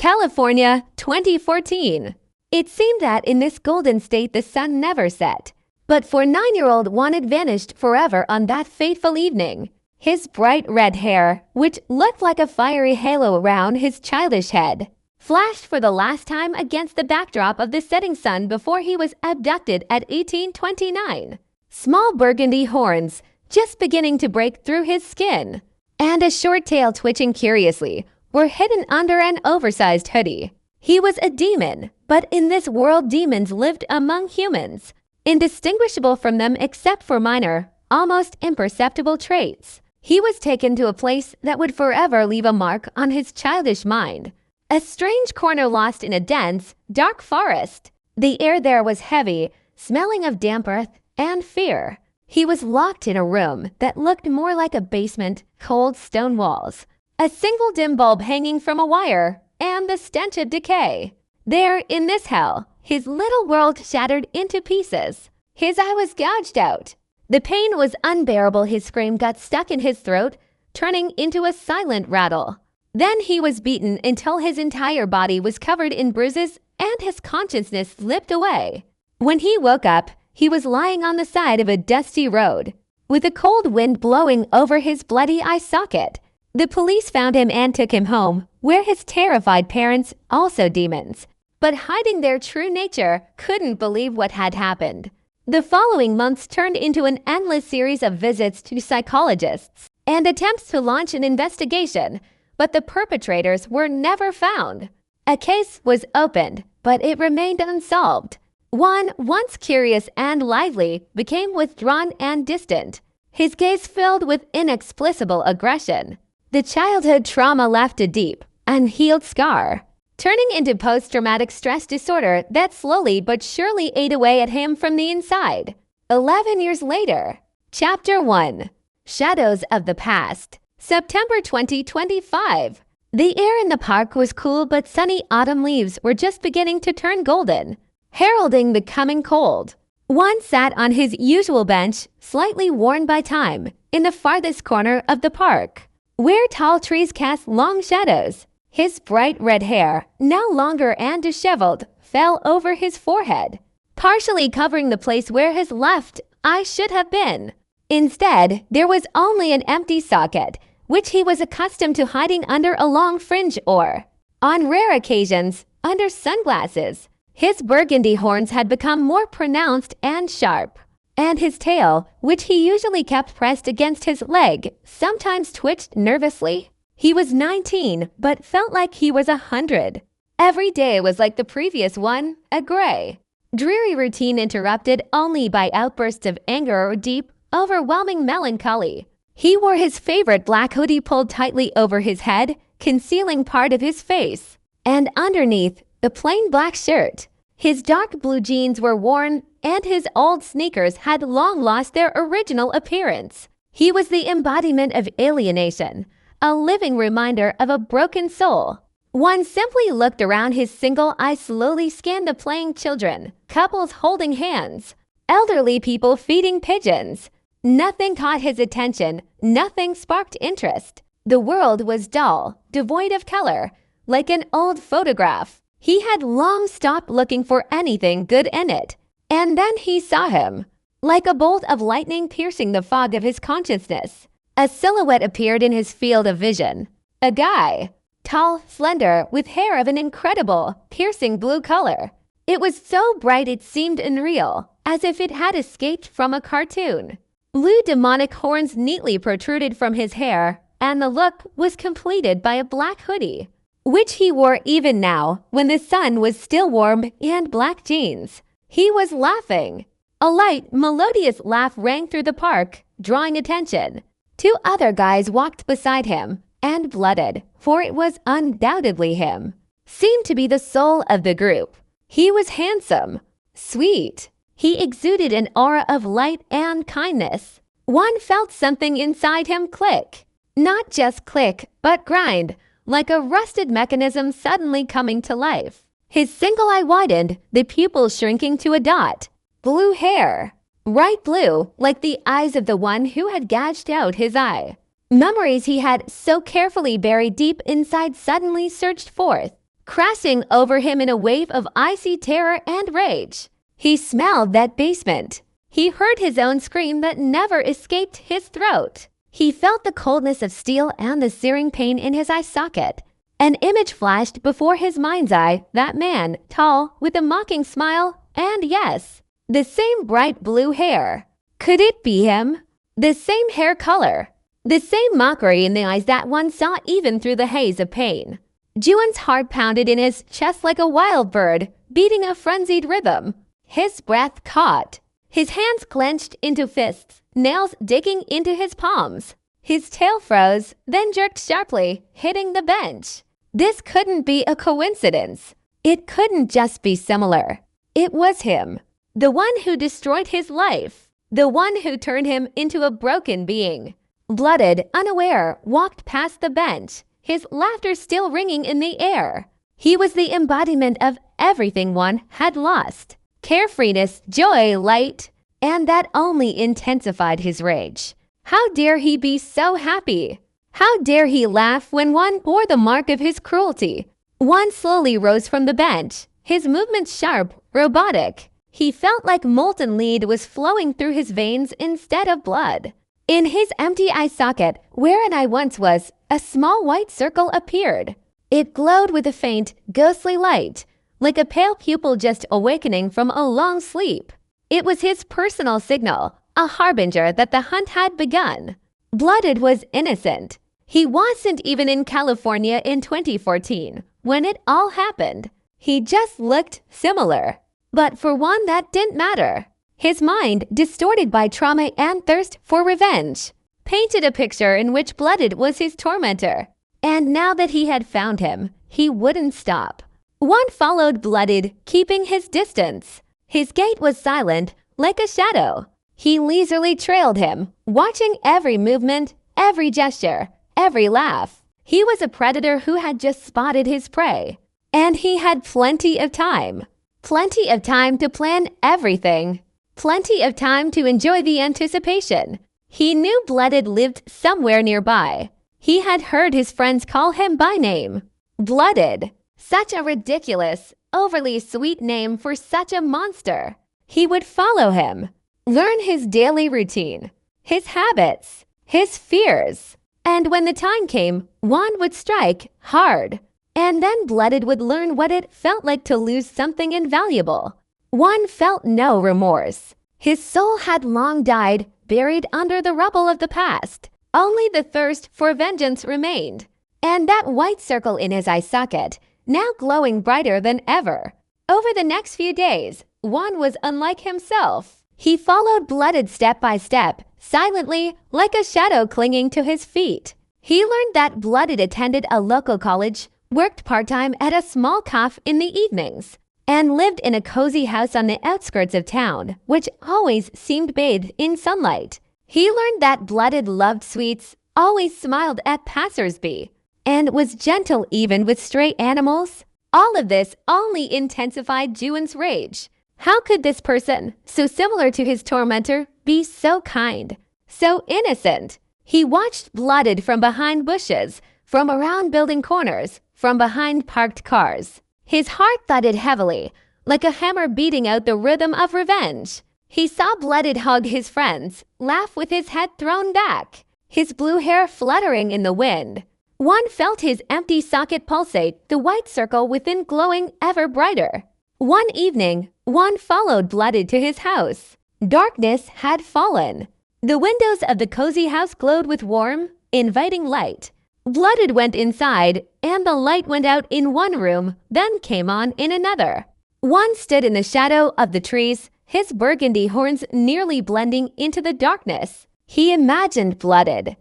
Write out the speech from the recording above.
California, 2014. It seemed that in this golden state the sun never set. But for 9-year-old Juan had vanished forever on that fateful evening. His bright red hair, which looked like a fiery halo around his childish head, flashed for the last time against the backdrop of the setting sun before he was abducted at 1829. Small burgundy horns just beginning to break through his skin, and a short tail twitching curiously, were hidden under an oversized hoodie. He was a demon, but in this world demons lived among humans, indistinguishable from them except for minor, almost imperceptible traits. He was taken to a place that would forever leave a mark on his childish mind. A strange corner lost in a dense, dark forest. The air there was heavy, smelling of damp earth and fear. He was locked in a room that looked more like a basement, cold stone walls, a single dim bulb hanging from a wire, and the stench of decay. There, in this hell, his little world shattered into pieces. His eye was gouged out. The pain was unbearable. His scream got stuck in his throat, turning into a silent rattle. Then he was beaten until his entire body was covered in bruises and his consciousness slipped away. When he woke up, he was lying on the side of a dusty road, with a cold wind blowing over his bloody eye socket. The police found him and took him home, where his terrified parents, also demons, but hiding their true nature, couldn't believe what had happened. The following months turned into an endless series of visits to psychologists and attempts to launch an investigation, but the perpetrators were never found. A case was opened, but it remained unsolved. Juan, once curious and lively, became withdrawn and distant, his gaze filled with inexplicable aggression. The childhood trauma left a deep, unhealed scar, turning into post-traumatic stress disorder that slowly but surely ate away at him from the inside. 11 years later. Chapter 1. Shadows of the Past. September 2025. The air in the park was cool, but sunny autumn leaves were just beginning to turn golden, heralding the coming cold. Juan sat on his usual bench, slightly worn by time, in the farthest corner of the park, where tall trees cast long shadows. His bright red hair, now longer and disheveled, fell over his forehead, partially covering the place where his left eye should have been. Instead, there was only an empty socket, which he was accustomed to hiding under a long fringe or, on rare occasions, under sunglasses. His burgundy horns had become more pronounced and sharp, and his tail, which he usually kept pressed against his leg, sometimes twitched nervously. He was 19, but felt like he was 100. Every day was like the previous one, a gray, dreary routine interrupted only by outbursts of anger or deep, overwhelming melancholy. He wore his favorite black hoodie pulled tightly over his head, concealing part of his face, and underneath, the plain black shirt. His dark blue jeans were worn, and his old sneakers had long lost their original appearance. He was the embodiment of alienation, a living reminder of a broken soul. One simply looked around. His single eye slowly scanned the playing children, couples holding hands, elderly people feeding pigeons. Nothing caught his attention, nothing sparked interest. The world was dull, devoid of color, like an old photograph. He had long stopped looking for anything good in it. And then he saw him. Like a bolt of lightning piercing the fog of his consciousness, a silhouette appeared in his field of vision. A guy, tall, slender, with hair of an incredible, piercing blue color. It was so bright it seemed unreal, as if it had escaped from a cartoon. Blue demonic horns neatly protruded from his hair, and the look was completed by a black hoodie, which he wore even now when the sun was still warm, and black jeans. He was laughing. A light, melodious laugh rang through the park, drawing attention. 2 other guys walked beside him, and Bludud, for it was undoubtedly him, seemed to be the soul of the group. He was handsome, sweet. He exuded an aura of light and kindness. One felt something inside him click. Not just click, but grind, like a rusted mechanism suddenly coming to life. His single eye widened, the pupils shrinking to a dot. Blue hair. Bright blue, like the eyes of the one who had gouged out his eye. Memories he had so carefully buried deep inside suddenly surged forth. crashing over him in a wave of icy terror and rage. He smelled that basement. He heard his own scream that never escaped his throat. He felt the coldness of steel and the searing pain in his eye socket. An image flashed before his mind's eye, that man, tall, with a mocking smile, and yes, the same bright blue hair. Could it be him? The same hair color. The same mockery in the eyes that one saw even through the haze of pain. Juan's heart pounded in his chest like a wild bird, beating a frenzied rhythm. His breath caught. His hands clenched into fists, nails digging into his palms. His tail froze, then jerked sharply, hitting the bench. This couldn't be a coincidence. It couldn't just be similar. It was him. The one who destroyed his life. The one who turned him into a broken being. Bludud, unaware, walked past the bench, his laughter still ringing in the air. He was the embodiment of everything one had lost. Carefreeness, joy, light, and that only intensified his rage. How dare he be so happy? How dare he laugh when one bore the mark of his cruelty? One slowly rose from the bench, his movements sharp, robotic. He felt like molten lead was flowing through his veins instead of blood. In his empty eye socket, where an eye once was, a small white circle appeared. It glowed with a faint, ghostly light, like a pale pupil just awakening from a long sleep. It was his personal signal, a harbinger that the hunt had begun. Bludud was innocent. He wasn't even in California in 2014, when it all happened. He just looked similar. But for one, that didn't matter. His mind, distorted by trauma and thirst for revenge, painted a picture in which Bludud was his tormentor. And now that he had found him, he wouldn't stop. Juan followed Bludud, keeping his distance. His gait was silent, like a shadow. He leisurely trailed him, watching every movement, every gesture, every laugh. He was a predator who had just spotted his prey. And he had plenty of time. Plenty of time to plan everything. Plenty of time to enjoy the anticipation. He knew Bludud lived somewhere nearby. He had heard his friends call him by name. Bludud. Such a ridiculous, overly sweet name for such a monster. He would follow him. Learn his daily routine. His habits. His fears. And when the time came, Juan would strike hard. And then Bludud would learn what it felt like to lose something invaluable. Juan felt no remorse. His soul had long died, buried under the rubble of the past. Only the thirst for vengeance remained. And that white circle in his eye socket, now glowing brighter than ever. Over the next few days, Juan was unlike himself. He followed Bludud step by step, silently, like a shadow clinging to his feet. He learned that Bludud attended a local college, worked part-time at a small cafe in the evenings, and lived in a cozy house on the outskirts of town, which always seemed bathed in sunlight. He learned that Bludud loved sweets, always smiled at passers-by, and was gentle even with stray animals. All of this only intensified Juan's rage. How could this person, so similar to his tormentor, be so kind, so innocent? He watched Bludud from behind bushes, from around building corners, from behind parked cars. His heart thudded heavily, like a hammer beating out the rhythm of revenge. He saw Bludud hug his friends, laugh with his head thrown back, his blue hair fluttering in the wind. Juan felt his empty socket pulsate, the white circle within glowing ever brighter. One evening, Juan followed Bludud to his house. Darkness had fallen. The windows of the cozy house glowed with warm, inviting light. Bludud went inside, and the light went out in one room, then came on in another. Juan stood in the shadow of the trees, his burgundy horns nearly blending into the darkness. He imagined Bludud,